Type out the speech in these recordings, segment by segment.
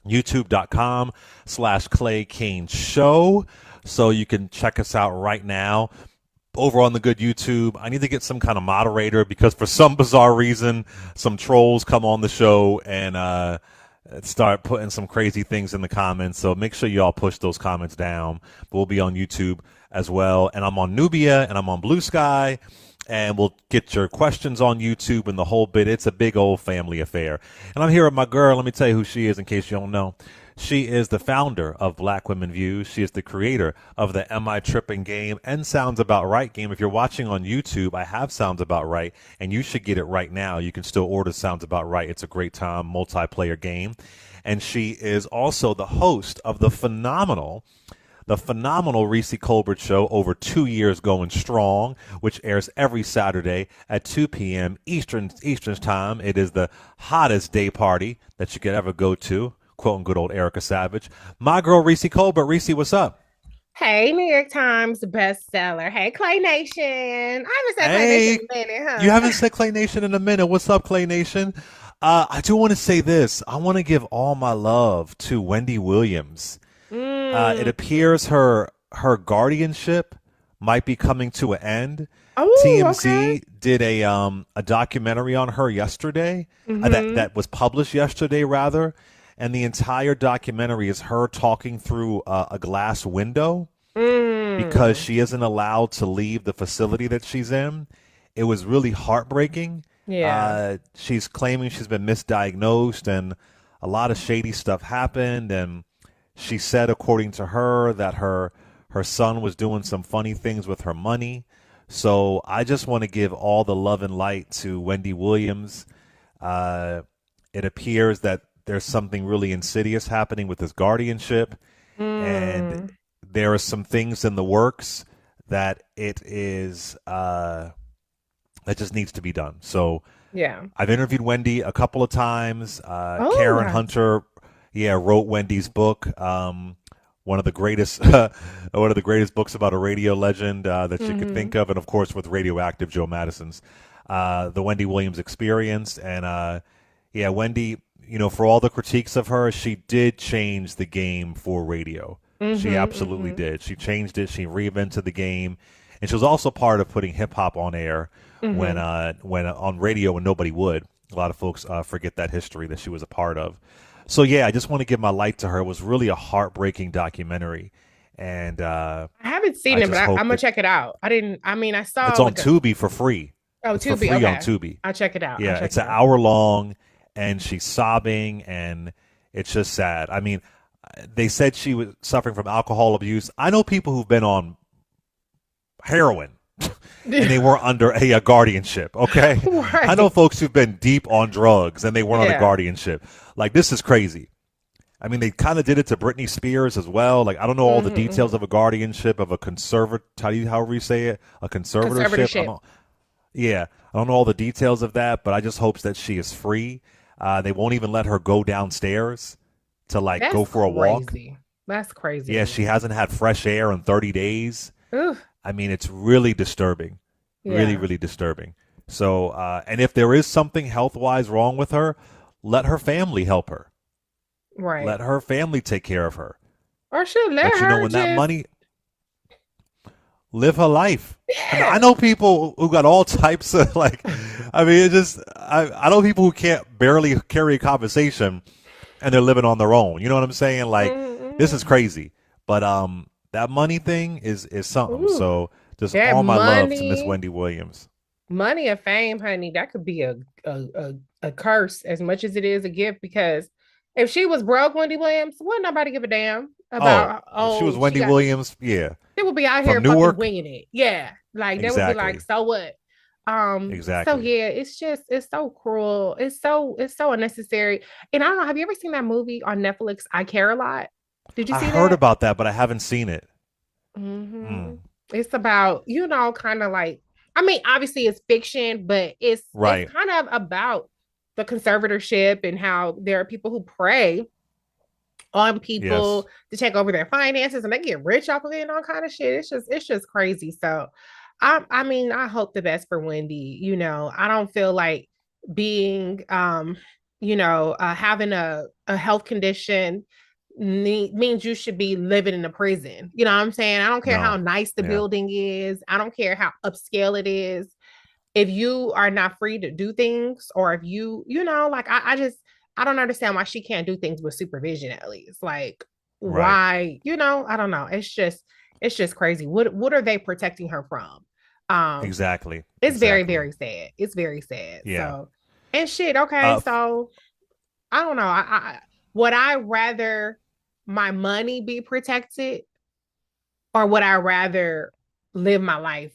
youtube.com/Clay Kane Show. So you can check us out right now over on the good YouTube. I need to get some kind of moderator because for some bizarre reason, some trolls come on the show and start putting some crazy things in the comments. So make sure you all push those comments down. But we'll be on YouTube as well. And I'm on Nubia and I'm on Blue Sky. And we'll get your questions on YouTube and the whole bit. It's a big old family affair. And I'm here with my girl. Let me tell you who she is in case you don't know. She is the founder of Black Women Views. She is the creator of the Am I Tripping game and Sounds About Right game. If you're watching on YouTube, I have Sounds About Right, and you should get it right now. You can still order Sounds About Right. It's a great time multiplayer game. And she is also the host of the phenomenal Reecie Colbert Show, over 2 years going strong, which airs every Saturday at 2 p.m. Eastern time. It is the hottest day party that you could ever go to. Quoting good old Erica Savage. My girl, Reecie Colbert. Reecie, what's up? Hey, New York Times bestseller. Hey, Clay Nation. I haven't said Clay Nation Hey, in a minute, you huh? haven't said Clay Nation in a minute. What's up, Clay Nation? I do want to say this. I want to give all my love to Wendy Williams. It Mm. appears her guardianship might be coming to an end. Oh, okay. TMZ did a documentary on her yesterday, Mm-hmm. that was published yesterday rather, and the entire documentary is her talking through a glass window because Mm. she isn't allowed to leave the facility that she's in. It was really heartbreaking. Yeah. She's claiming she's been misdiagnosed and a lot of shady stuff happened. And she said, according to her, that her son was doing some funny things with her money. So I just want to give all the love and light to Wendy Williams. Uh, it appears that there's something really insidious happening with this guardianship, and Mm. there are some things in the works that it is that just needs to be done. So Yeah. I've interviewed Wendy a couple of times. Oh, Karen nice. Hunter, yeah, wrote Wendy's book. One of the greatest, one of the greatest books about a radio legend that you could Mm-hmm. think of, and of course with Radioactive Joe Madison's, the Wendy Williams Experience, and yeah, Wendy. You know, for all the critiques of her, she did change the game for radio. She Mm-hmm. absolutely Mm-hmm. did. She changed it. She reinvented the game, and she was also part of putting hip hop on air Mm-hmm. when on radio when nobody would. A lot of folks forget that history that she was a part of. So yeah, I just want to give my light to her. It was really a heartbreaking documentary, and I haven't seen I it, but just hope I'm gonna that check it out. I didn't. I mean, I it's saw on like a Tubi for free. oh It's for Tubi. free on Okay, Tubi. I'll check it out. I'll Yeah, check it's it an out. hour long, and she's sobbing, and it's just sad. I mean, they said she was suffering from alcohol abuse. I know people who've been on heroin and they weren't under a guardianship. Okay, I know Right. folks who've been deep on drugs and they weren't on a Yeah. guardianship. Like this is crazy. I mean, they kind of did it to Britney Spears as well. Like I don't know all the Mm-hmm, details mm-hmm. of a guardianship of a conservative, however you say it, a conservatorship. Conservatorship. Yeah, I don't know all the details of that, but I just hope that she is free. They won't even let her go downstairs to like That's go for a walk. crazy. That's crazy to Yeah, she me. hasn't had fresh air in 30 days. Ooh, I mean, it's really disturbing, really, yeah. really disturbing. So, and if there is something health wise wrong with her, let her family help her. Right. Let her family take care of her. Or should let But you know, her when that just money, live her life. I mean, I yeah. know people who got all types of like, I mean, it just, I know people who can't barely carry a conversation and they're living on their own. You know what I'm saying? Like, this is Mm-hmm. crazy. But that money thing is something. Ooh, So just that all my love to Miss money, Wendy Williams. money and fame, honey, that could be a curse as much as it is a gift because if she was broke, Wendy Williams, wouldn't nobody give a damn Oh, about if she was oh she Wendy got Williams. Yeah, they would be out here from fucking Newark. winging it. Yeah. Like they would be like, Exactly, so what? So exactly. yeah, it's just it's so cruel. It's so unnecessary. And I don't know, have you ever seen that movie on Netflix, I Care a Lot? Did you I see heard that? about that, but I haven't seen it. Hmm. Mm, It's about, kind of like, I mean, obviously it's fiction, but it's right. kind of about the conservatorship and how there are people who prey on Yes. people to take over their finances and they get rich off of it and all kind of shit. It's just crazy. So I mean, I hope the best for Wendy. I don't feel like being having a health condition means you should be living in a prison. You know what I'm saying? I don't care how No. nice the Yeah. building is. I don't care how upscale it is. If you are not free to do things, or if you know, like I don't understand why she can't do things with supervision at least. Like, Right. why, I don't know. It's just crazy. What are they protecting her from? Um, Exactly. it's very, Exactly. very sad. It's very sad. Yeah. So, and shit, okay, F- so I don't know. I would I rather my money be protected, or would I rather live my life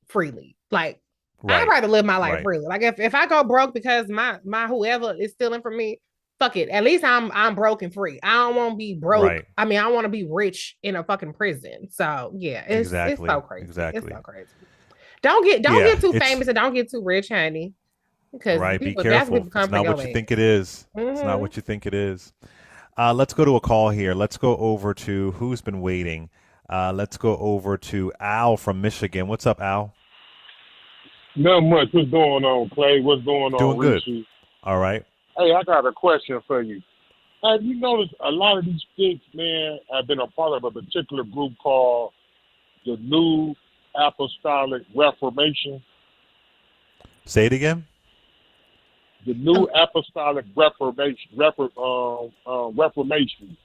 freely? Like, I'd right. rather live my life Right. freely. Like, if I go broke because my whoever is stealing from me, fuck it. At least I'm broke and free. I don't want to be broke. Right. I mean, I want to be rich in a fucking prison. So yeah, it's so Exactly. crazy. It's Exactly. so crazy. Don't get Yeah. too It's famous and don't get too rich, honey. Because right. Be people, that's careful. people It's come for not your what you ass. think it is. It's not Mm-hmm. what you think it is. Let's go to a call here. Let's go over to who's been waiting. Let's go over to Al from Michigan. What's up, Al? Not much. What's going on, Clay? What's going on, Doing good. Reecie? All right. Hey, I got a question for you. Have you noticed a lot of these kids, man, have been a part of a particular group called the New Apostolic Reformation? Say it again. The New Apostolic Reformation. Reformation.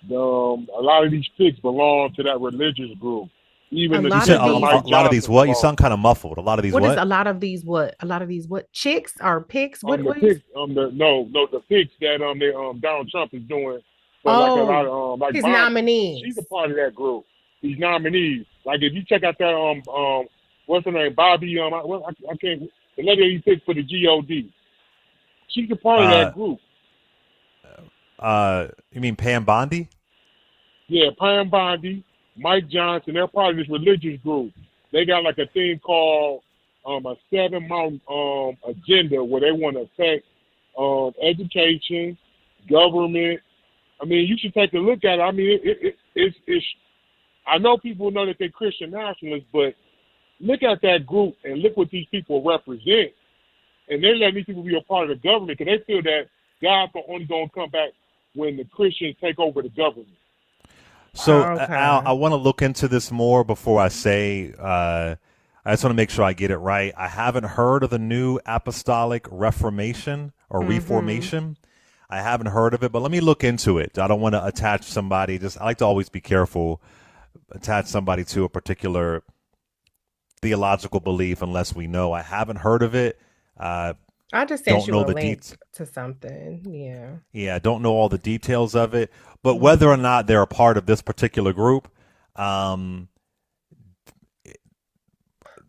A lot of these kids belong to that religious group. A Even the You lot said of sister these. Mike a lot of these Johnson what? You belongs. sound kind of muffled. A lot of these What is what? a lot of these? What a lot of these? What chicks or pigs? What? The What is? pics, the pics that Donald Trump is doing for like a lot Oh, of like his Bob, she's a nominees. part of that group. These nominees, like if you check out that what's her name, Bobby I can't, the lady he picked for the God, she's a part of Uh, that group. you mean Pam Bondi? Yeah, Pam Bondi, Mike Johnson, they're part of this religious group. They got like a thing called a 7-month agenda where they want to affect education, government. I mean, you should take a look at it. I mean, it's. I know people know that they're Christian nationalists, but look at that group and look what these people represent. And they're letting these people be a part of the government because they feel that God's only going to come back when the Christians take over the government. So, Al, Okay. I want to look into this more before I say. I just want to make sure I get it right. I haven't heard of the New Apostolic Reformation or Mm-hmm. Reformation. I haven't heard of it, but let me look into it. I don't want to attach somebody. I like to always be careful. Attach somebody to a particular theological belief unless we know. I haven't heard of it. Uh, I just sent don't you know a the link deets. to something. Yeah. Yeah, I don't know all the details of it. But whether or Mm-hmm. not they're a part of this particular group, um,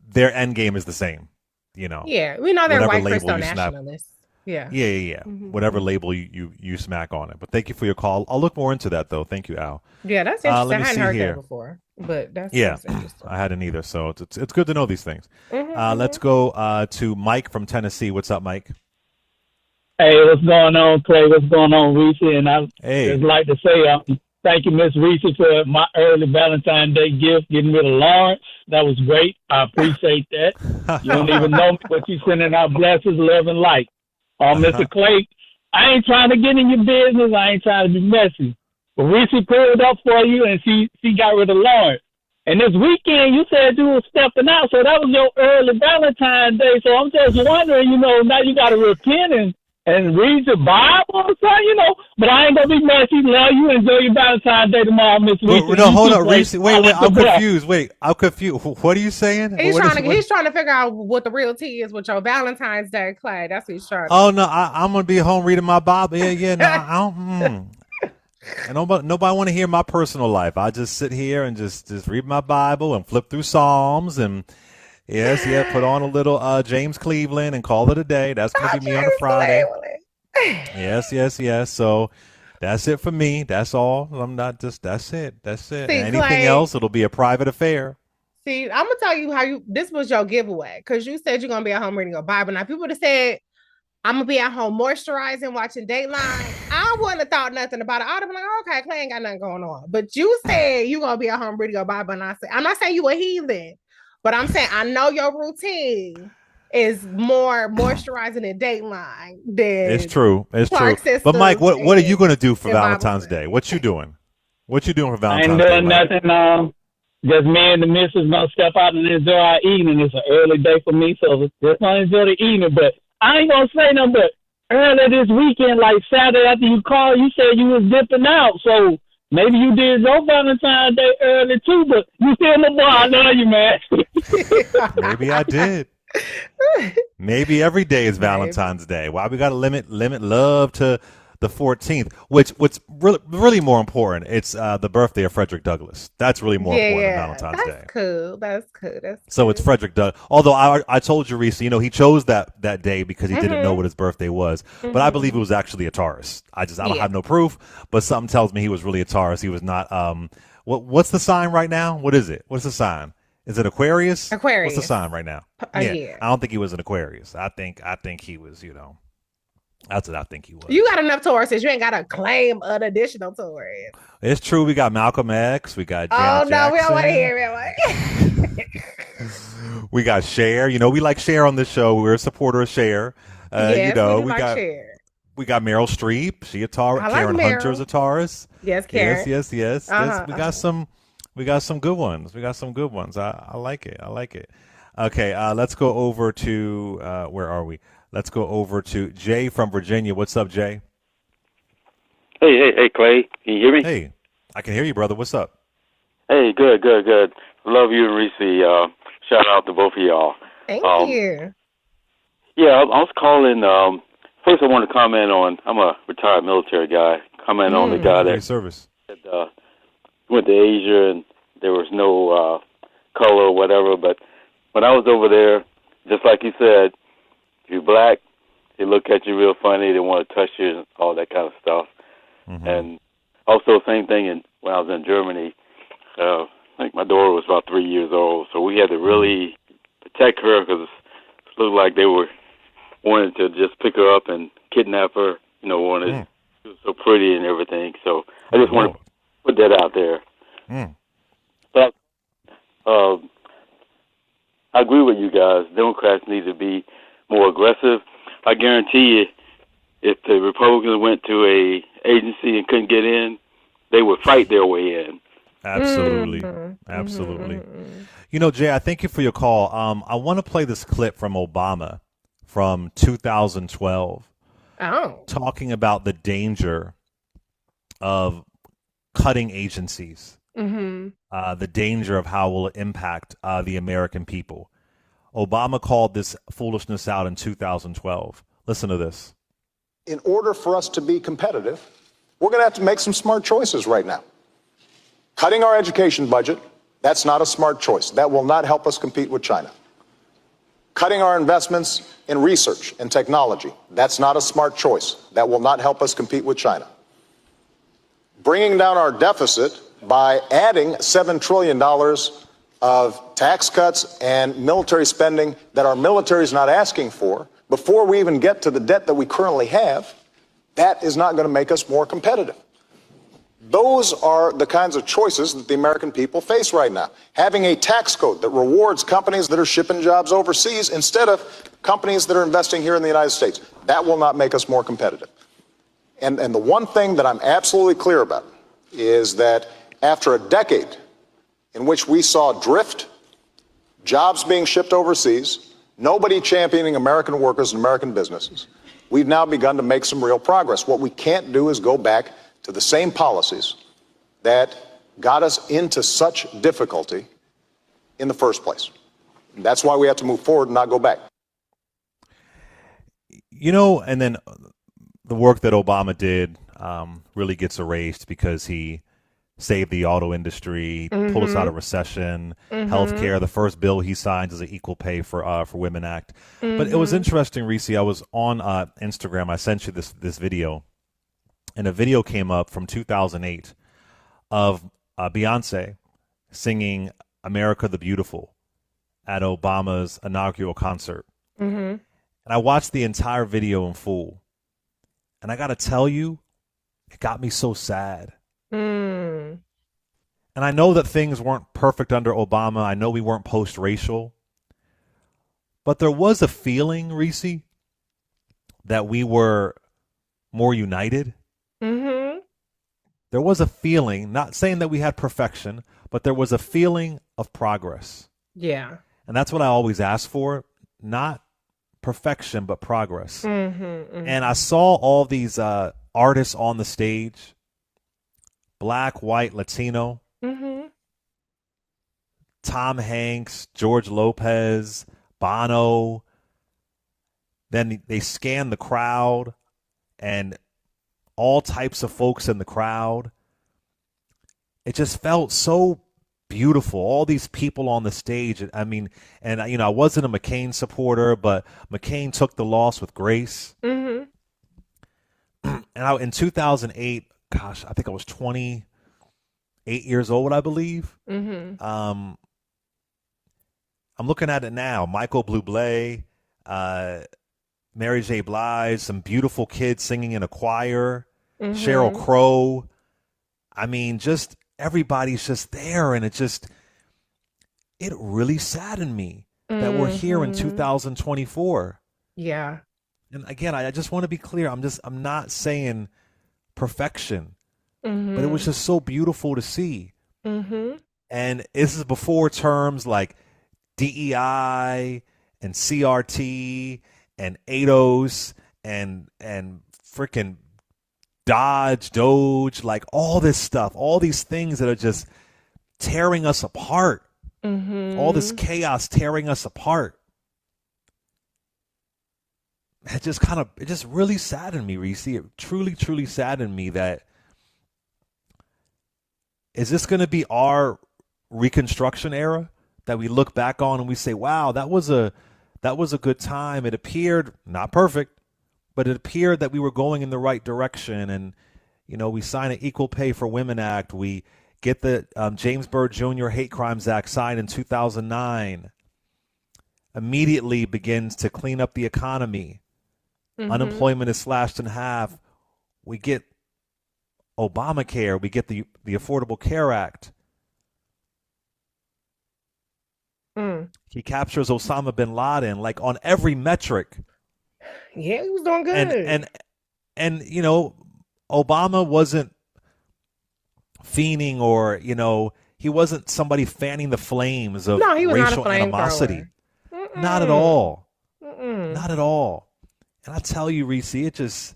their end game is the same. You know, Yeah, we know they're whatever white label Christo you snap. nationalists. Yeah. Yeah, yeah, yeah. Whatever Mm-hmm. label you smack on it. But thank you for your call. I'll look more into that though. Thank you, Al. Yeah, that's Let interesting. me I hadn't see heard that here. before, but that's Yeah, that's interesting. I hadn't either. So it's good to know these things. Let's Mm-hmm. go to Mike from Tennessee. What's up, Mike? Hey, what's going on, Clay? What's going on, Reese? And I Hey. just like to say thank you, Miss Reese, for my early Valentine Day gift, getting rid of Lawrence. That was great. I appreciate that. You don't even know me, but you sending out blessings, love, and light. Mr. Clay, I ain't trying to get in your business. I ain't trying to be messy. But Reese pulled up for you, and she got rid of Lawrence. And this weekend, you said you were stepping out, so that was your early Valentine Day. So I'm just wondering, now you got to repent and read your Bible or something, But I ain't gonna be messy. Love you. Enjoy your Valentine's Day tomorrow, Miss Reese. No, hold on, Clay. Reese. Wait. I'm confused. Wait, I'm confused. What are you saying? He's trying to figure out what the real tea is with your Valentine's Day, Clay. That's what he's trying to Oh no, I'm gonna be home reading my Bible. Yeah. No, I don't. And nobody want to hear my personal life. I just sit here and just read my Bible and flip through Psalms and put on a little James Cleveland and call it a day. That's gonna be me on a Friday. Yes. So that's it for me. That's all. I'm not just. That's it. That's it. See, And anything Clay, else, it'll be a private affair. see, I'm gonna tell you how this was your giveaway because you said you're gonna be at home reading your Bible. Now, if you would have said I'm gonna be at home moisturizing, watching Dateline, I wouldn't have thought nothing about it. I'd have been like, okay, Clay ain't got nothing going on. But you said you gonna be at home reading your Bible, and I'm not saying you a heathen, but I'm saying I know your routine. is more moisturizing than Dateline than It's true. It's Clark true. But Mike, Sisters what are you going to do for and Bible Valentine's study. Day? What you doing? What you doing for I ain't Valentine's Day, doing Mike? nothing. Just me and the missus gonna step out and enjoy our evening. It's an early day for me, so just gonna enjoy the evening. But I ain't gonna say nothing. But earlier this weekend, like Saturday after you called, you said you was dipping out. So maybe you did your Valentine's Day early too. But you still my boy. I love you, man. Maybe I did. Maybe every day is Valentine's Day. Why we got to limit love to the 14th? What's really more important? It's the birthday of Frederick Douglass. That's really more important than Valentine's Day. Cool. That's cool. So it's Frederick Douglass. Although I told you, Reecie, he chose that day because he didn't know what his birthday was. But I believe it was actually a Taurus. I don't have no proof, but something tells me he was really a Taurus. He was not. What's the sign right now? What is it? What's the sign? Is it Aquarius? Aquarius. What's the sign right now? Yeah. I don't think he was an Aquarius. I think he was, that's what I think he was. You got enough Tauruses. You ain't got to claim an additional Taurus. It's true. We got Malcolm X. We got Janet Jackson. We don't want to hear it. We got Cher. We like Cher on this show. We're a supporter of Cher. Yes, we got Cher. We got Meryl Streep. She a Taurus. I like Karen Meryl. Hunter's a Taurus. Yes, Karen. Yes. We got some good ones. I like it. Okay, let's go over to where are we? Let's go over to Jay from Virginia. What's up, Jay? Hey, Clay. Can you hear me? Hey, I can hear you, brother. What's up? Hey, good. Love you and Reecie. Shout out to both of y'all. Thank you. Yeah, I was calling. First, I want to comment on. I'm a retired military guy. Comment on the guy that service. Went to Asia and there was no color or whatever. But when I was over there, just like you said, if you're black, they look at you real funny. They want to touch you and all that kind of stuff. Mm-hmm. And also, same thing when I was in Germany. I think my daughter was about 3 years old, so we had to really protect her because it looked like they were wanting to just pick her up and kidnap her. She was so pretty and everything. So I just want to put that out there. But I agree with you guys. Democrats need to be more aggressive. I guarantee you, if the Republicans went to a agency and couldn't get in, they would fight their way in. Absolutely. Jay, I thank you for your call. I want to play this clip from Obama from 2012 talking about the danger of cutting agencies, the danger of how it will impact the American people. Obama called this foolishness out in 2012. Listen to this. In order for us to be competitive, we're going to have to make some smart choices right now. Cutting our education budget, that's not a smart choice. That will not help us compete with China. Cutting our investments in research and technology, that's not a smart choice. That will not help us compete with China. Bringing down our deficit by adding $7 trillion of tax cuts and military spending that our military is not asking for before we even get to the debt that we currently have, that is not going to make us more competitive. Those are the kinds of choices that the American people face right now. Having a tax code that rewards companies that are shipping jobs overseas instead of companies that are investing here in the United States, that will not make us more competitive. And the one thing that I'm absolutely clear about is that after a decade in which we saw drift, jobs being shipped overseas, nobody championing American workers and American businesses, we've now begun to make some real progress. What we can't do is go back to the same policies that got us into such difficulty in the first place. And that's why we have to move forward and not go back. And then the work that Obama did really gets erased because he saved the auto industry, pulled us out of recession, healthcare. The first bill he signed is an Equal Pay for Women Act. But it was interesting, Reecie. I was on Instagram. I sent you this video, and a video came up from 2008 of Beyonce singing "America the Beautiful" at Obama's inaugural concert. And I watched the entire video in full, and I got to tell you, it got me so sad. And I know that things weren't perfect under Obama. I know we weren't post-racial. But there was a feeling, Reecie, that we were more united. Mm-hmm. There was a feeling, not saying that we had perfection, but there was a feeling of progress. Yeah. And that's what I always ask for, not perfection, but progress. Mm-hmm. And I saw all these artists on the stage, black, white, Latino, Mm-hmm. Tom Hanks, George Lopez, Bono. Then they scanned the crowd and all types of folks in the crowd. It just felt so beautiful. All these people on the stage. I mean, and I wasn't a McCain supporter, but McCain took the loss with grace. Mm-hmm. And in 2008, gosh, I think I was 28 years old, I believe. Mm-hmm. I'm looking at it now. Michael Bublé, Mary J. Blige, some beautiful kids singing in a choir, Sheryl Crow. I mean, just everybody's just there. And it really saddened me that we're here in 2024. Yeah. And again, I just want to be clear. I'm not saying perfection, but it was just so beautiful to see. Mm-hmm. And this is before terms like DEI and CRT and ADOS and freaking Doge, like all this stuff, all these things that are just tearing us apart. All this chaos tearing us apart. It just really saddened me, Reecie. It truly, truly saddened me that is this going to be our Reconstruction era that we look back on and we say, wow, that was a good time. It appeared not perfect, but it appeared that we were going in the right direction. And, we sign an Equal Pay for Women Act. We get the James Byrd Jr. Hate Crimes Act signed in 2009. Immediately begins to clean up the economy. Unemployment is slashed in half. We get Obamacare. We get the Affordable Care Act. He captures Osama bin Laden, like on every metric. Yeah, he was doing good. And Obama wasn't fiending or, he wasn't somebody fanning the flames of he was racial not a animosity. Not at all. Not at all. And I tell you, Reecie,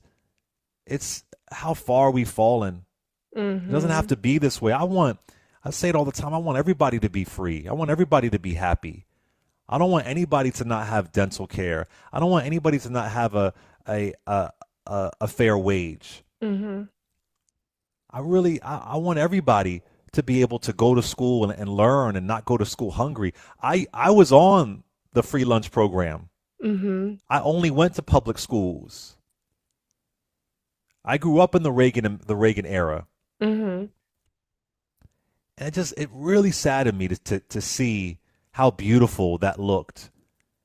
it's how far we've fallen. It doesn't have to be this way. I say it all the time. I want everybody to be free. I want everybody to be happy. I don't want anybody to not have dental care. I don't want anybody to not have a fair wage. I want everybody to be able to go to school and learn and not go to school hungry. I was on the free lunch program. I only went to public schools. I grew up in the Reagan era. And it really saddened me to see how beautiful that looked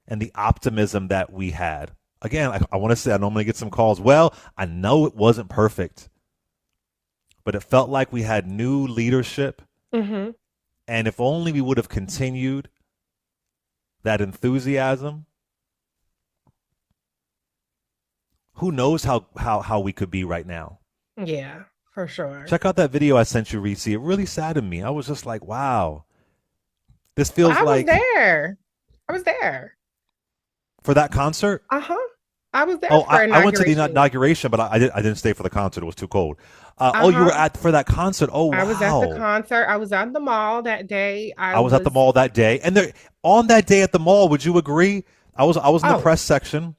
and the optimism that we had. Again, I want to say, I normally get some calls. Well, I know it wasn't perfect, but it felt like we had new leadership. And if only we would have continued that enthusiasm, who knows how we could be right now. Yeah, for sure. Check out that video I sent you, Reecie. It really saddened me. I was just like, wow. This feels I like... I was there. For that concert? I was there for inauguration. I went to the inauguration, but I didn't stay for the concert. It was too cold. Oh, you were for that concert. Oh, wow. I was at the concert. I was at the mall that day. I was at the mall that day. And on that day at the mall, would you agree? I was in the press section.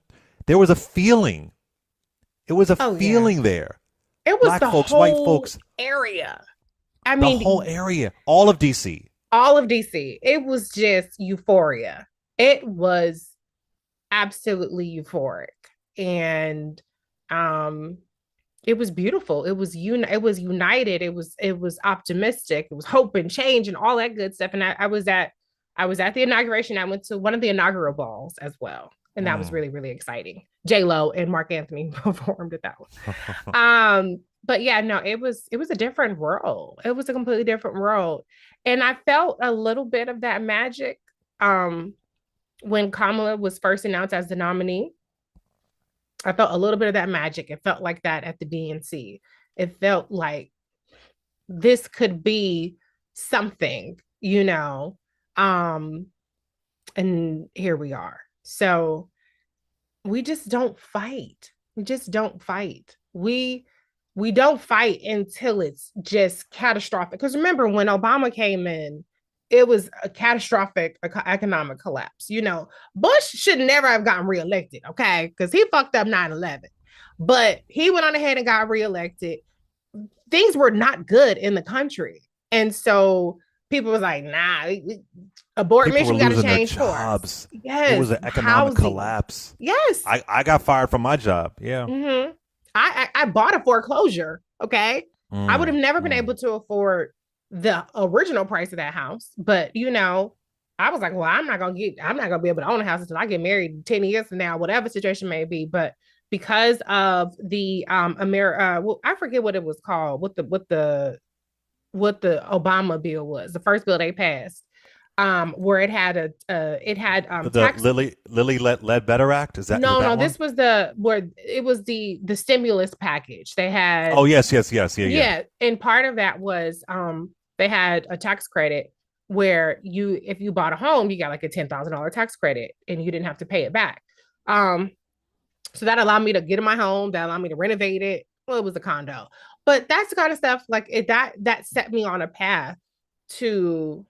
There was a feeling. It was a feeling there. It was Black the folks, whole white folks. area. I mean, the whole area. All of DC. All of DC. It was just euphoria. It was absolutely euphoric. And it was beautiful. It was united. It was optimistic. It was hope and change and all that good stuff. And I was at the inauguration. I went to one of the inaugural balls as well. And that was really, really exciting. J-Lo and Mark Anthony performed at that one. But yeah, no, it was a different world. It was a completely different world. And I felt a little bit of that magic when Kamala was first announced as the nominee, I felt a little bit of that magic. It felt like that at the DNC. It felt like this could be something, you know. And here we are. So we just don't fight. We just don't fight. We don't fight until it's just catastrophic. Because remember, when Obama came in, it was a catastrophic economic collapse. You know, Bush should never have gotten reelected, okay? Because he fucked up 9/11. But he went on ahead and got reelected. Things were not good in the country. And so people was like, nah, abort mission, we got to change course. Yes. It was an economic collapse. Yes. I got fired from my job. Yeah. Mm-hmm. I bought a foreclosure. Okay. I would have never been able to afford the original price of that house. But, you know, I was like, well, I'm not going to be able to own a house until I get married 10 years from now, whatever situation may be. But because of the well, I forget what it was called, what the Obama bill was, the first bill they passed, where it had the tax... Lilly Ledbetter Act. Is that no? This was the stimulus package they had. Oh yes, yeah. And part of that was they had a tax credit where if you bought a home, you got like a $10,000 tax credit and you didn't have to pay it back. So that allowed me to get in my home. That allowed me to renovate it. Well, it was a condo, but that's the kind of stuff like that set me on a path to,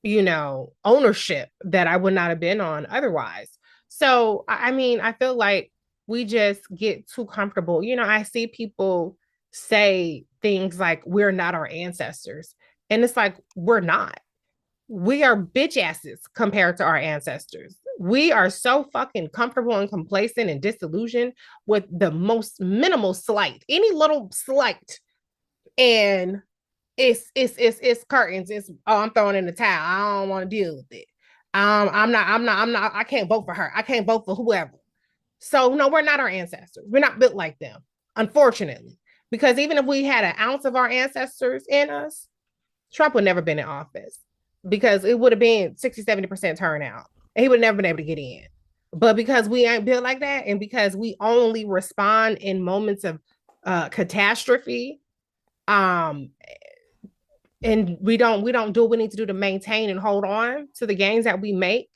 you know, ownership that I would not have been on otherwise. So, I mean, I feel like we just get too comfortable. You know, I see people say things like, we're not our ancestors. And it's like, we're not. We are bitch asses compared to our ancestors. We are so fucking comfortable and complacent and disillusioned with the most minimal slight, any little slight. And it's curtains. It's, oh, I'm throwing in the towel. I don't want to deal with it. I'm not, I can't vote for her. I can't vote for whoever. So no, we're not our ancestors. We're not built like them, unfortunately, because even if we had an ounce of our ancestors in us, Trump would never been in office because it would have been 60-70% turnout and he would have never been able to get in. But because we ain't built like that, and because we only respond in moments of catastrophe, and we don't do what we need to do to maintain and hold on to the gains that we make,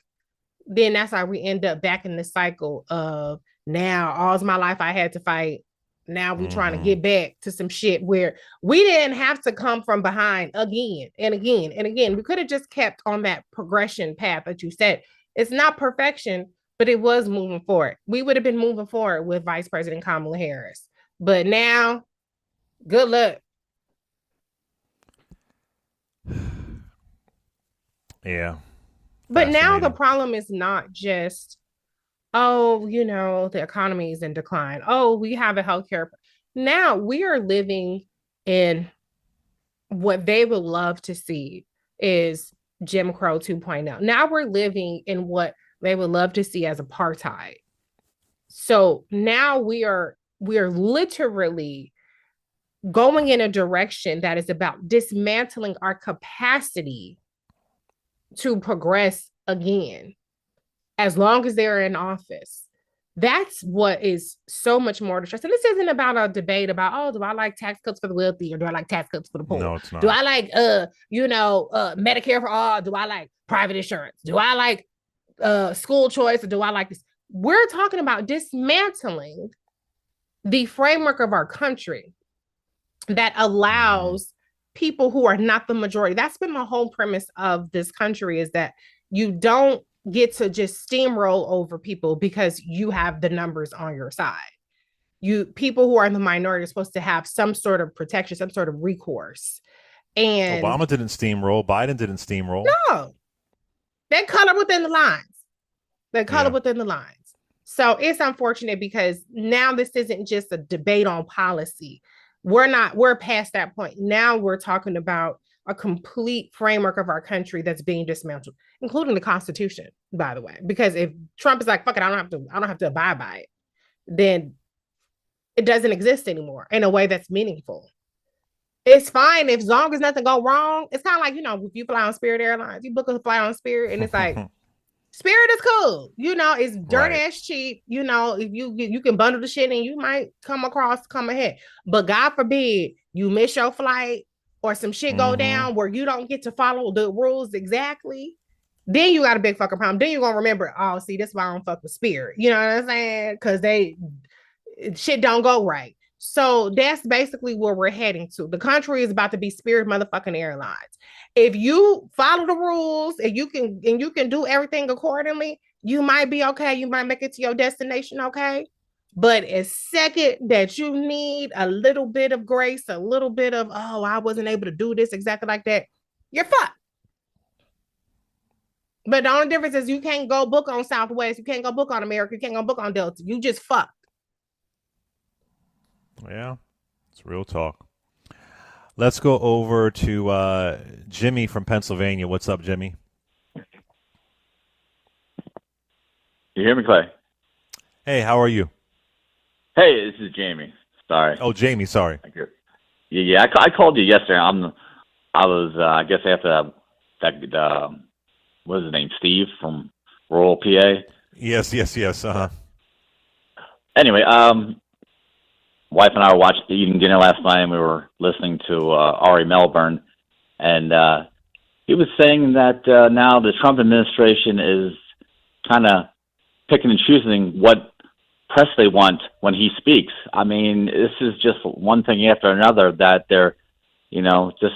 then that's how we end up back in the cycle of, now all my life I had to fight. Now we're trying to get back to some shit where we didn't have to come from behind again and again and again. We could have just kept on that progression path that you said. It's not perfection, but it was moving forward. We would have been moving forward with Vice President Kamala Harris. But now, good luck. Yeah. But now the problem is not just, oh, you know, the economy is in decline. Oh, we have a healthcare. Now we are living in what they would love to see is Jim Crow 2.0. Now we're living in what they would love to see as apartheid. So now we are literally going in a direction that is about dismantling our capacity to progress again, as long as they're in office. That's what is so much more distressing. This isn't about a debate about, oh, do I like tax cuts for the wealthy or do I like tax cuts for the poor? No, it's not. Do I like, Medicare for all? Do I like private insurance? Do I like school choice or do I like this? We're talking about dismantling the framework of our country that allows people who are not the majority. That's been the whole premise of this country, is that you don't get to just steamroll over people because you have the numbers on your side. People who are in the minority are supposed to have some sort of protection, some sort of recourse. And Obama didn't steamroll. Biden didn't steamroll. No, they color within the lines. Within the lines. So it's unfortunate because now this isn't just a debate on policy. We're past that point. Now we're talking about a complete framework of our country that's being dismantled, including the Constitution, by the way. Because if Trump is like, fuck it, I don't have to abide by it, then it doesn't exist anymore in a way that's meaningful. It's fine as long as nothing go wrong. It's kind of like, you know, if you fly on Spirit Airlines, you book a flight on Spirit, and it's like, Spirit is cool. It's dirt Right. ass cheap. If you can bundle the shit and you might come ahead. But God forbid you miss your flight or some shit go down where you don't get to follow the rules exactly. Then you got a big fucking problem. Then you're gonna remember, oh, see, that's why I don't fuck with Spirit. You know what I'm saying? Because shit don't go right. So that's basically where we're heading to. The country is about to be Spirit motherfucking Airlines. If you follow the rules and you can do everything accordingly, you might be okay. You might make it to your destination okay. But as second that you need a little bit of grace, a little bit of, oh, I wasn't able to do this exactly like that, you're fucked. But the only difference is you can't go book on Southwest, you can't go book on America, you can't go book on Delta. You just fucked. Yeah, it's real talk. Let's go over to Jimmy from Pennsylvania. What's up, Jimmy? You hear me, Clay? Hey, how are you? Hey, this is Jamie. Sorry. Oh, Jamie, sorry. Yeah. I called you yesterday. I guess after that. What is his name? Steve from rural PA. Yes. Anyway, wife and I were eating dinner last night, and we were listening to Ari Melbourne, and he was saying that now the Trump administration is kind of picking and choosing what press they want when he speaks. I mean, this is just one thing after another that they're, just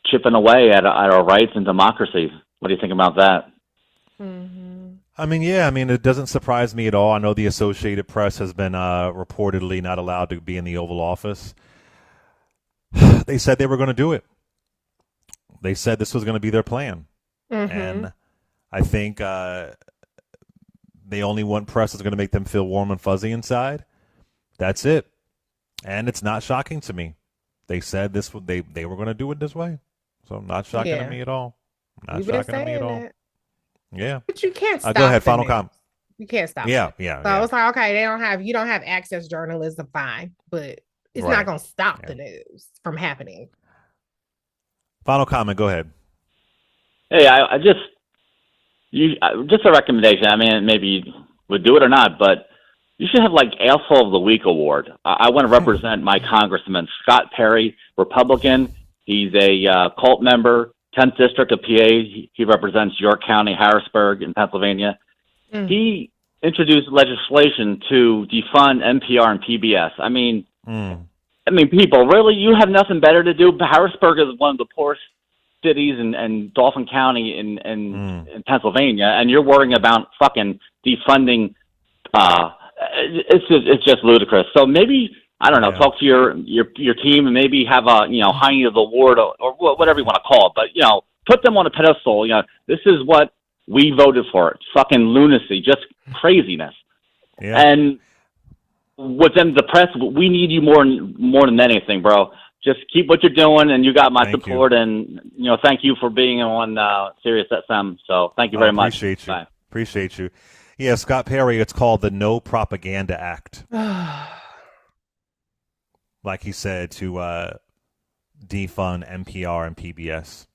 chipping away at our rights and democracy. What do you think about that? Mm-hmm. I mean, it doesn't surprise me at all. I know the Associated Press has been reportedly not allowed to be in the Oval Office. They said they were going to do it. They said this was going to be their plan. Mm-hmm. And I think they only want press that's going to make them feel warm and fuzzy inside. That's it. And it's not shocking to me. They said they were going to do it this way. So not shocking to me at all. Not shocking to me at all. That. Yeah. But you can't stop. Go ahead. Final comment. You can't stop. Yeah. So it's like, okay, you don't have access journalism, fine, but it's not going to stop the news from happening. Final comment. Go ahead. Hey, just a recommendation. I mean, maybe you would do it or not, but you should have Asshole of the Week award. I want to represent my congressman, Scott Perry, Republican. He's a cult member, 10th District of PA. He represents York County, Harrisburg in Pennsylvania. Mm. He introduced legislation to defund NPR and PBS. I mean, people, really, you have nothing better to do? Harrisburg is one of the poorest cities in Dauphin County in Pennsylvania, and you're worrying about fucking defunding. It's just ludicrous. So maybe, I don't know, talk to your team and maybe have a Heine of the Ward or whatever you want to call it, but put them on a pedestal. This is what we voted for. It's fucking lunacy, just craziness. Yeah. And within the press, we need you more than anything, bro. Just keep what you're doing, and you got my support. And thank you for being on Sirius XM. So thank you very much. Appreciate you. Bye. Appreciate you. Yeah, Scott Perry. It's called the No Propaganda Act. Like he said, to defund NPR and PBS,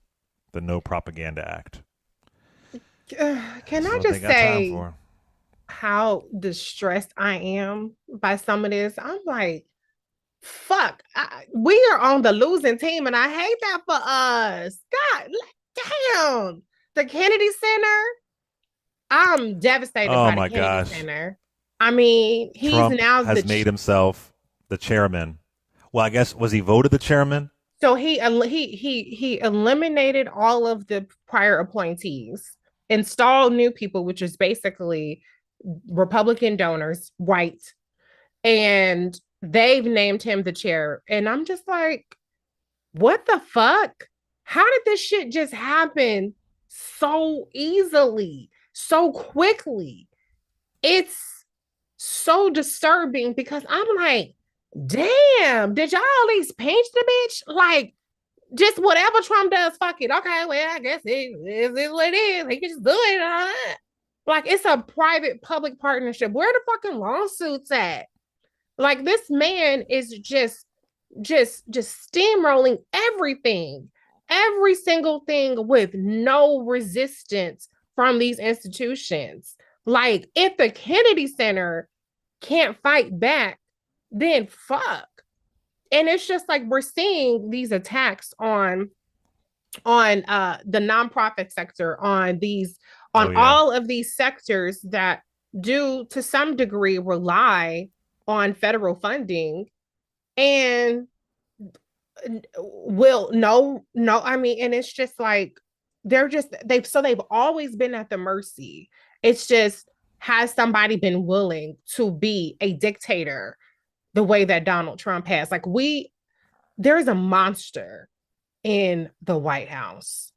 the No Propaganda Act. Can I just say how distressed I am by some of this? I'm like, fuck, we are on the losing team, and I hate that for us. God damn, the Kennedy Center. I'm devastated by the Kennedy Center. I mean, Trump has made himself the chairman. Well, I guess, was he voted the chairman? So he eliminated all of the prior appointees, installed new people, which is basically Republican donors, white, and they've named him the chair. And I'm just like, what the fuck? How did this shit just happen so easily, so quickly? It's so disturbing because I'm like, damn, did y'all at least pinch the bitch? Like, just whatever Trump does, fuck it. Okay, well, I guess it is what it is. He can just do it. Like, it's a private-public partnership. Where the fucking lawsuits at? Like, this man is just steamrolling everything, every single thing with no resistance from these institutions. Like, if the Kennedy Center can't fight back, then fuck. And it's just like we're seeing these attacks on the nonprofit sector, on all of these sectors that do to some degree rely on federal funding, and and it's just like they've always been at the mercy. It's just, has somebody been willing to be a dictator the way that Donald Trump has? Like, there's a monster in the White House.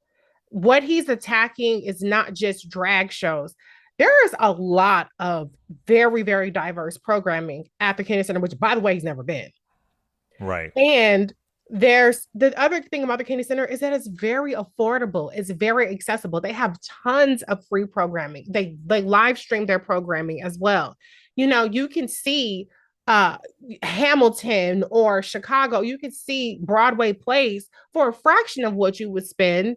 What he's attacking is not just drag shows. There is a lot of very, very diverse programming at the Kennedy Center, which, by the way, he's never been. Right. And there's the other thing about the Kennedy Center is that it's very affordable. It's very accessible. They have tons of free programming. They live stream their programming as well. You know, you can see Hamilton or Chicago. You can see Broadway plays for a fraction of what you would spend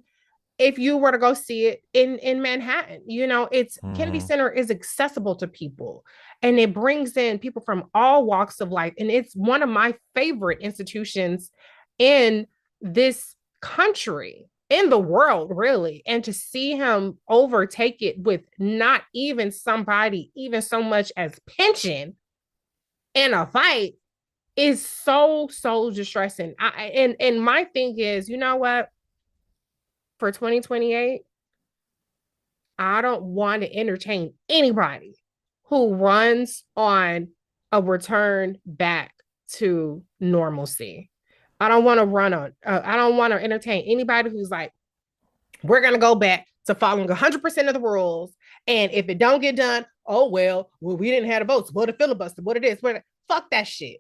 if you were to go see it in Manhattan. You know, Kennedy Center is accessible to people, and it brings in people from all walks of life. And it's one of my favorite institutions in this country, in the world, really. And to see him overtake it with not even somebody even so much as pinching in a fight is so distressing. And my thing is, you know what? For 2028, I don't want to entertain anybody who runs on a return back to normalcy. I don't want to entertain anybody who's like, we're going to go back to following 100% of the rules. And if it don't get done, well, we didn't have the votes. What a filibuster, what it is. Fuck that shit.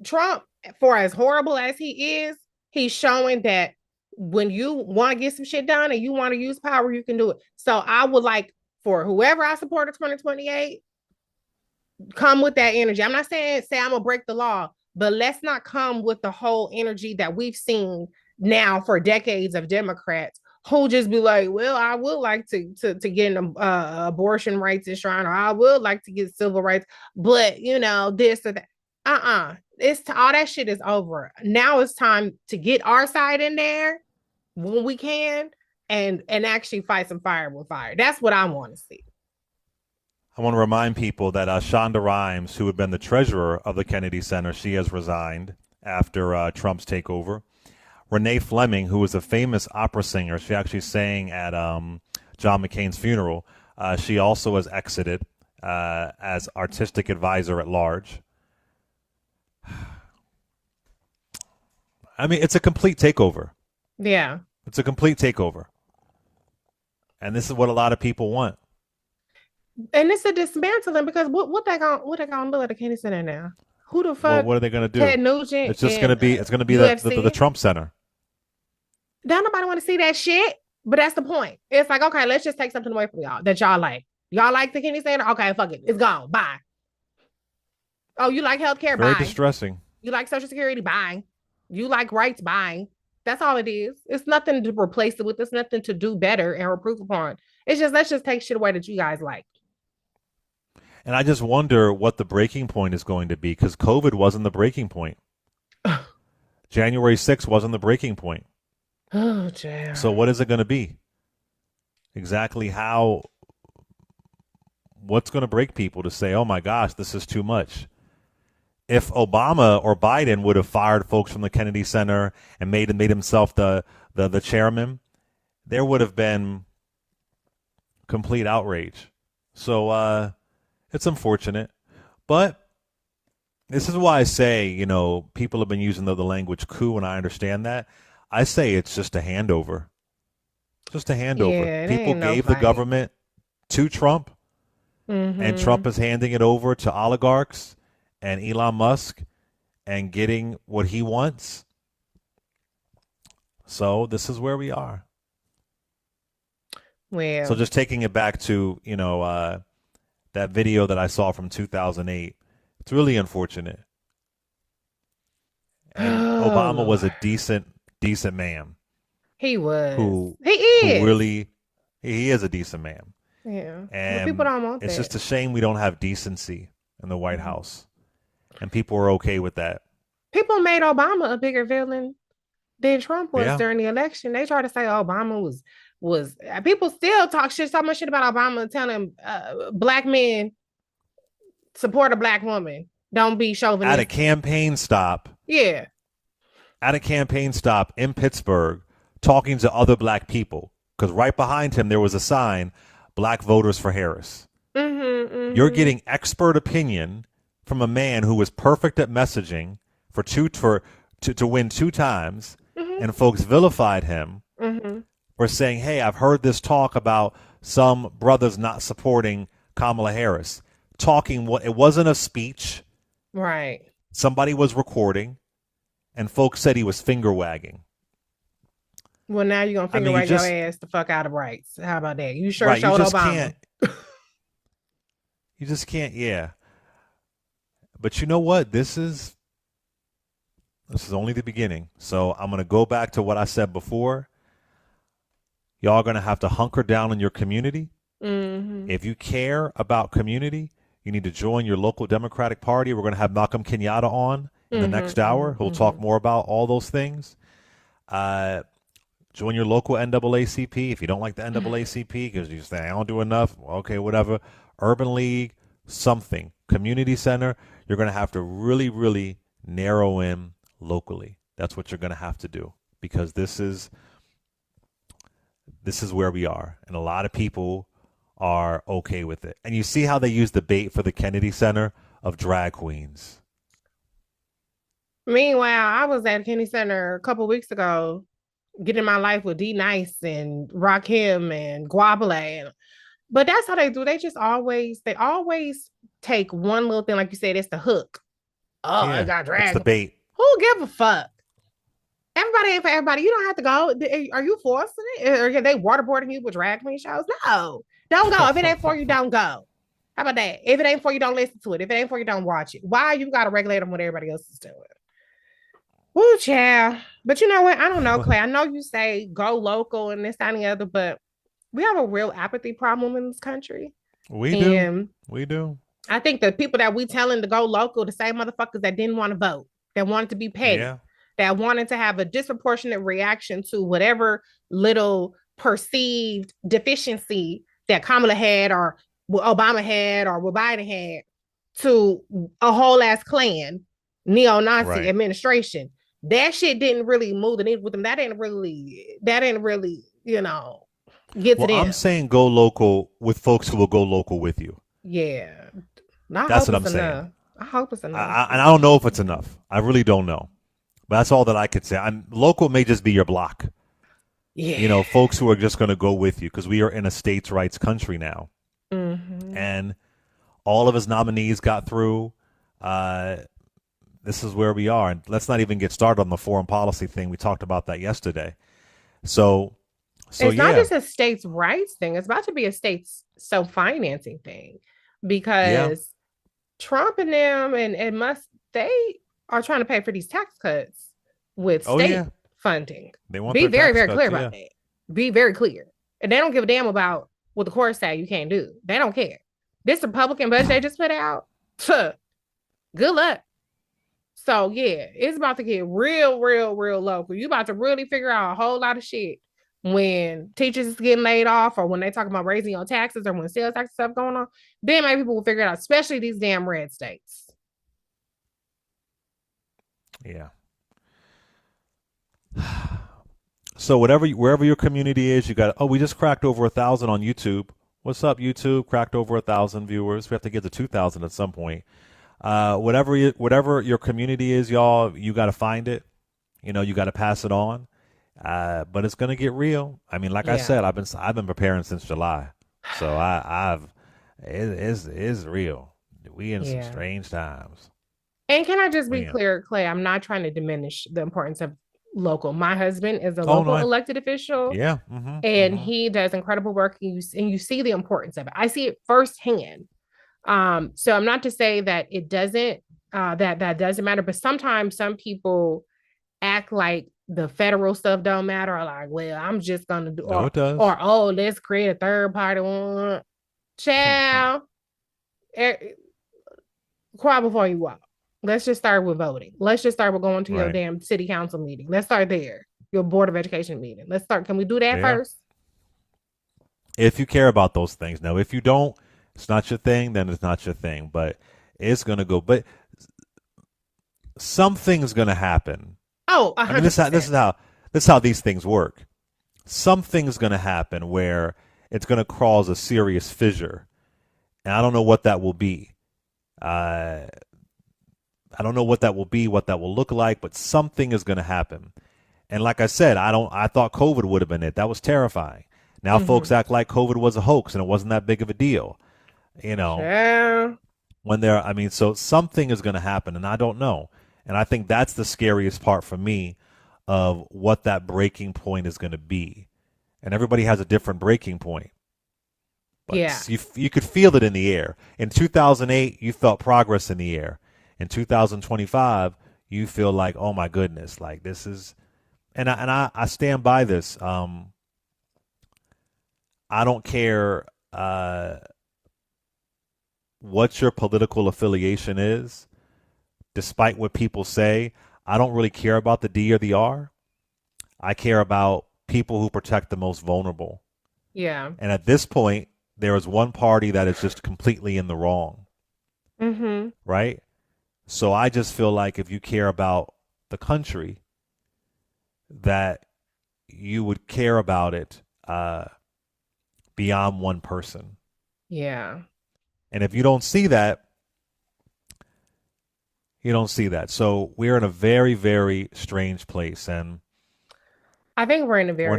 Trump, for as horrible as he is, he's showing that when you want to get some shit done and you want to use power, you can do it. So I would like for whoever I support in 2028, come with that energy. I'm not saying I'm gonna break the law, but let's not come with the whole energy that we've seen now for decades of Democrats who just be like, well, I would like to get an abortion rights enshrined, or I would like to get civil rights, but you know, this or that. All that shit is over. Now it's time to get our side in there when we can and actually fight some fire with fire. That's what I want to see. I want to remind people that Shonda Rhimes, who had been the treasurer of the Kennedy Center, she has resigned after Trump's takeover. Renee Fleming, who was a famous opera singer, she actually sang at John McCain's funeral. She also has exited as artistic advisor at large. I mean, it's a complete takeover. Yeah. It's a complete takeover. And this is what a lot of people want. And it's a dismantling, because what they gonna do at the Kennedy Center now? Who the fuck? Well, what are they gonna do? Ted Nugent. It's just gonna be the Trump Center. Don't nobody want to see that shit. But that's the point. It's like, okay, let's just take something away from y'all that y'all like. Y'all like the Kennedy Center? Okay, fuck it. It's gone. Bye. Oh, you like healthcare? Bye. Very distressing. You like Social Security? Bye. You like rights? Bye. That's all it is. It's nothing to replace it with. It's nothing to do better and improve upon. It's just, let's just take shit away that you guys like. And I just wonder what the breaking point is going to be, because COVID wasn't the breaking point. January 6th wasn't the breaking point. Oh, damn. So what is it going to be? Exactly what's going to break people to say, oh my gosh, this is too much? If Obama or Biden would have fired folks from the Kennedy Center and made himself the chairman, there would have been complete outrage. So it's unfortunate. But this is why I say, you know, people have been using the language coup, and I understand that. I say it's just a handover. Just a handover. Yeah, people gave the government to Trump, and Trump is handing it over to oligarchs and Elon Musk and getting what he wants. So this is where we are. Well, so just taking it back to, you know, that video that I saw from 2008, it's really unfortunate. And Obama was a decent man. He was. Who is. Who really, He is a decent man. Yeah. And But people don't want it's that. just a shame we don't have decency in the White House. And people are okay with that. People made Obama a bigger villain than Trump was Yeah. during the election. They try to say Obama was people still talk shit so much shit about Obama, telling black men support a black woman. Don't be chauvinistic. At a campaign stop. Yeah. At a campaign stop in Pittsburgh, talking to other black people. Because right behind him there was a sign, Black Voters for Harris. You're getting expert opinion from a man who was perfect at messaging to win 2 times, and folks vilified him for saying, hey, I've heard this talk about some brothers not supporting Kamala Harris. It wasn't a speech. Right. Somebody was recording, and folks said he was finger wagging. Well, now you're going to finger wag your ass the fuck out of rights. How about that? You sure right, showed you just Obama. You just can't, yeah. But you know what? This is only the beginning. So I'm going to go back to what I said before. Y'all are going to have to hunker down in your community. If you care about community, you need to join your local Democratic Party. We're going to have Malcolm Kenyatta on in the next hour. He'll talk more about all those things. Join your local NAACP. If you don't like the NAACP because you say, I don't do enough, okay, whatever. Urban League, something. Community center. You're going to have to really, really narrow in locally. That's what you're going to have to do, because this is where we are. And a lot of people are okay with it. And you see how they use the bait for the Kennedy Center of drag queens. Meanwhile, I was at Kennedy Center a couple weeks ago, getting my life with D Nice and Rakim and Guabale. But that's how they do. They always take one little thing, like you said, it's the hook. Oh, I got drag. It's the bait. Who give a fuck? Everybody ain't for everybody. You don't have to go. Are you forcing it? Are they waterboarding you with drag queen shows? No. Don't go. If it ain't for you, don't go. How about that? If it ain't for you, don't listen to it. If it ain't for you, don't watch it. Why you got to regulate them what everybody else is doing? Woo, child. But you know what? I don't know, Clay. I know you say go local and this, that, and the other, but we have a real apathy problem in this country. We do. I think the people that we telling to go local, the same motherfuckers that didn't want to vote, that wanted to be petty, that wanted to have a disproportionate reaction to whatever little perceived deficiency that Kamala had or Obama had or what Biden had to a whole ass Klan neo-Nazi administration. That shit didn't really move the needle with them. That didn't really, you know, get to them. I'm saying go local with folks who will go local with you. Yeah. That's what I'm saying. I hope it's enough. And I don't know if it's enough. I really don't know. But that's all that I could say. Local may just be your block. Yeah. You know, folks who are just going to go with you, because we are in a states' rights country now. And all of his nominees got through. This is where we are. And let's not even get started on the foreign policy thing. We talked about that yesterday. So it's not just a states' rights thing. It's about to be a states' self-financing thing, because Trump and them and Musk, they are trying to pay for these tax cuts with state funding. They want be very, very clear about that. Be very clear. And they don't give a damn about what the court say you can't do. They don't care. This Republican budget they just put out, good luck. So it's about to get real, real, real local. You about to really figure out a whole lot of shit when teachers is getting laid off, or when they talk about raising your taxes, or when sales tax stuff going on. Then maybe people will figure it out, especially these damn red states. Yeah. So wherever your community is, you got, we just cracked over 1,000 on YouTube. What's up, YouTube? Cracked over 1,000 viewers. We have to get to 2,000 at some point. Whatever your community is, y'all, you got to find it. You know, you got to pass it on. But it's gonna get real. I mean, like I said, I've been preparing since July, so it's real. We in some strange times. And can I just be clear, Clay? I'm not trying to diminish the importance of local. My husband is a local elected official. Yeah. And he does incredible work. And you see the importance of it. I see it firsthand. So I'm not to say that it doesn't, that doesn't matter, but sometimes some people act like the federal stuff don't matter, or like, well, I'm just gonna do, No, it does. or oh, let's create a third party one. Child, cry before you walk. Let's just start with voting. Let's just start with going to your damn city council meeting. Let's start there. Your board of education meeting. Let's start. Can we do that first? If you care about those things. Now, if you don't, it's not your thing, then it's not your thing. But it's going to go. But something's going to happen. Oh, 100%. I mean, this is how these things work. Something's going to happen where it's going to cause a serious fissure. And I don't know what that will be. I don't know what that will be, what that will look like, but something is going to happen. And like I said, I thought COVID would have been it. That was terrifying. Now folks act like COVID was a hoax and it wasn't that big of a deal. You know, so something is going to happen and I don't know. And I think that's the scariest part for me of what that breaking point is going to be. And everybody has a different breaking point. But you could feel it in the air. In 2008, you felt progress in the air. In 2025, you feel like, oh my goodness, like this is, and I stand by this. I don't care what your political affiliation is, despite what people say. I don't really care about the D or the R. I care about people who protect the most vulnerable. Yeah. And at this point, there is one party that is just completely in the wrong. Mm-hmm. Right? So I just feel like if you care about the country, that you would care about it beyond one person. Yeah. And if you don't see that, you don't see that. So we're in a very, very strange place. And I think we're in a very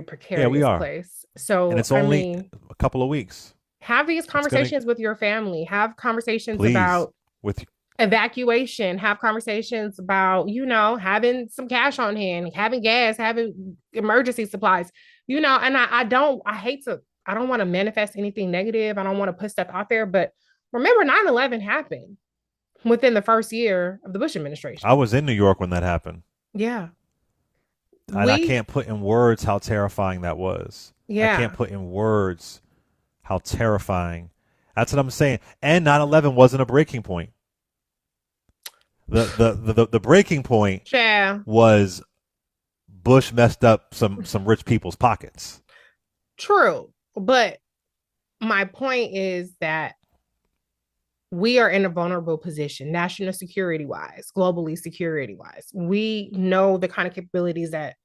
precarious place. So and it's only a couple of weeks. Have these conversations with your family. Have conversations about with evacuation. Have conversations about, having some cash on hand, having gas, having emergency supplies, and I don't want to manifest anything negative. I don't want to put stuff out there, but remember 9/11 happened within the first year of the Bush administration. I was in New York when that happened. Yeah. And I can't put in words how terrifying that was. Yeah. I can't put in words how terrifying. That's what I'm saying. And 9/11 wasn't a breaking point. The breaking point was Bush messed up some rich people's pockets. True. But my point is that we are in a vulnerable position, national security wise, globally security wise. We know the kind of capabilities that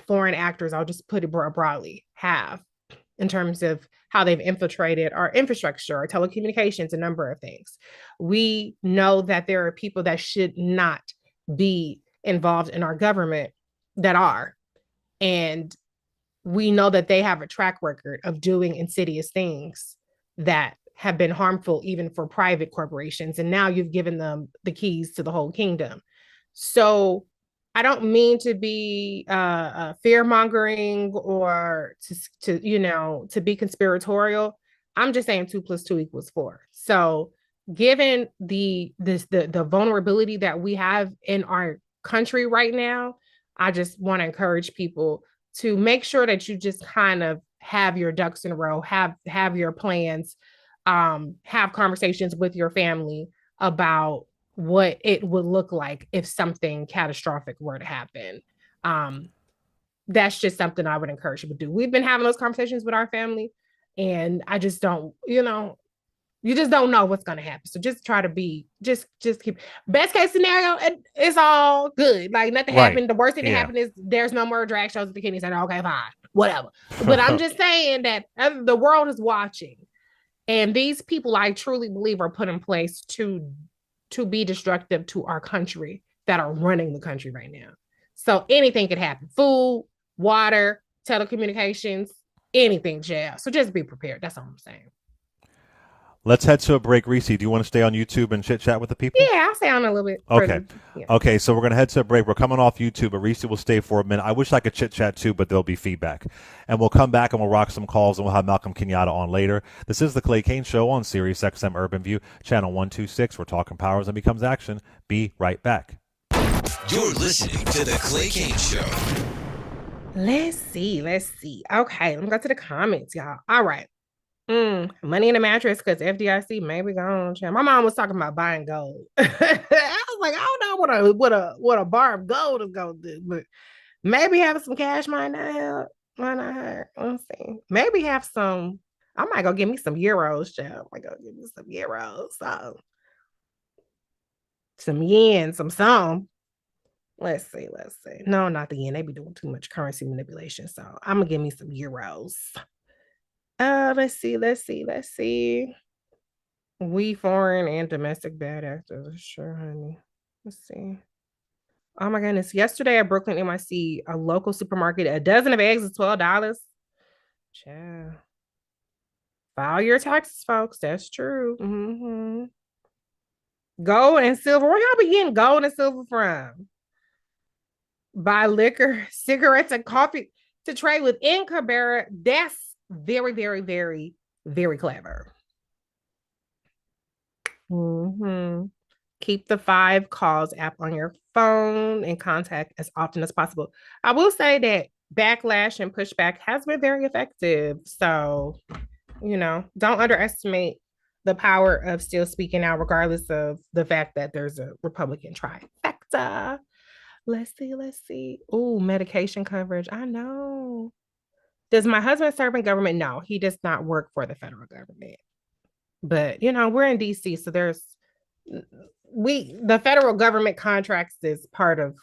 foreign actors, I'll just put it broadly, have in terms of how they've infiltrated our infrastructure, our telecommunications, a number of things. We know that there are people that should not be involved in our government that are. And we know that they have a track record of doing insidious things that have been harmful even for private corporations. And now you've given them the keys to the whole kingdom. So I don't mean to be fear mongering or to be conspiratorial. I'm just saying 2 + 2 = 4. So given the vulnerability that we have in our country right now, I just want to encourage people to make sure that you just kind of have your ducks in a row, have your plans, have conversations with your family about what it would look like if something catastrophic were to happen. That's just something I would encourage people to do. We've been having those conversations with our family, and I just don't, you just don't know what's going to happen. So just try to be, just keep best case scenario. It's all good. Like nothing happened. The worst thing that happened is there's no more drag shows at the Kidney Center. Okay, fine, whatever. But I'm just saying that the world is watching, and these people I truly believe are put in place to be destructive to our country, that are running the country right now. So anything could happen. Food, water, telecommunications, anything, jail. So just be prepared. That's all I'm saying. Let's head to a break. Reecie, do you want to stay on YouTube and chit chat with the people? Yeah, I'll stay on a little bit. Okay. Okay, so we're going to head to a break. We're coming off YouTube, but Reecie will stay for a minute. I wish I could chit chat too, but there'll be feedback. And we'll come back and we'll rock some calls, and we'll have Malcolm Kenyatta on later. This is the Clay Kane Show on Sirius XM Urban View, channel 126. We're talking powers and becomes action. Be right back. You're listening to The Clay Kane Show. Let's see. Okay, let me go to the comments, y'all. All right. Money in the mattress because FDIC maybe gone. My mom was talking about buying gold. I was like, I don't know what a bar of gold is gonna do, but maybe have some cash might not help. Why not hurt? Let's see. Maybe have some. I might go get me some euros, child. I might go get me some euros. So some yen, some. Let's see. No, not the yen. They be doing too much currency manipulation. So I'm gonna give me some euros. Let's see. We foreign and domestic bad actors. Sure, honey. Let's see. Oh my goodness. Yesterday at Brooklyn NYC, a local supermarket, a dozen of eggs is $12. Child. File your taxes, folks. That's true. Mm-hmm. Gold and silver. Where y'all be getting gold and silver from? Buy liquor, cigarettes, and coffee to trade with Colbert. That's very, very, very, very clever. Mm-hmm. Keep the 5 calls app on your phone and contact as often as possible. I will say that backlash and pushback has been very effective. So, don't underestimate the power of still speaking out, regardless of the fact that there's a Republican trifecta. Let's see. Oh, medication coverage. I know. Does my husband serve in government? No, he does not work for the federal government. But, we're in DC, so the federal government contracts is part of,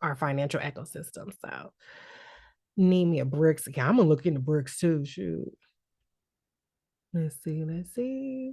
our financial ecosystem. So need me a bricks account. I'm gonna look into bricks too. Shoot. Let's see.